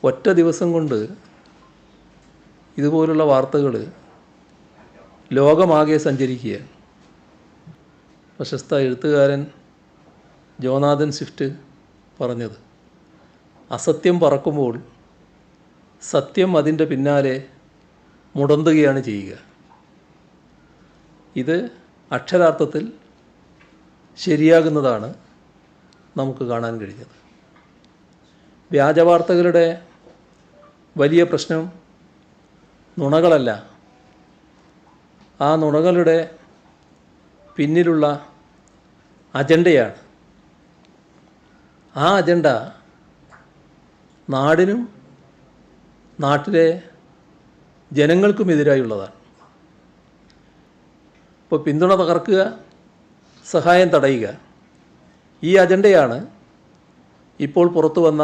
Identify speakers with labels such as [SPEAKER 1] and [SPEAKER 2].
[SPEAKER 1] ഒറ്റ ദിവസം കൊണ്ട് ഇതുപോലുള്ള വാർത്തകൾ ലോകമാകെ സഞ്ചരിക്കുക. പ്രശസ്ത എഴുത്തുകാരൻ ജോനാഥൻ സ്വിഫ്റ്റ് പറഞ്ഞത്, അസത്യം പറക്കുമ്പോൾ സത്യം അതിൻ്റെ പിന്നാലെ മുടന്തുകയാണ് ചെയ്യുക. ഇത് അക്ഷരാർത്ഥത്തിൽ ശരിയാകുന്നതാണ് നമുക്ക് കാണാൻ കഴിഞ്ഞത്. വ്യാജവാർത്തകളുടെ വലിയ പ്രശ്നം നുണകളല്ല, ആ നുണകളുടെ പിന്നിലുള്ള അജണ്ടയാണ്. ആ അജണ്ട നാടിനും നാട്ടിലെ ജനങ്ങൾക്കുമെതിരായുള്ളതാണ്. ഇപ്പോൾ പിന്തുണ തകർക്കുക, സഹായം തടയുക, ഈ അജണ്ടയാണ് ഇപ്പോൾ പുറത്തു വന്ന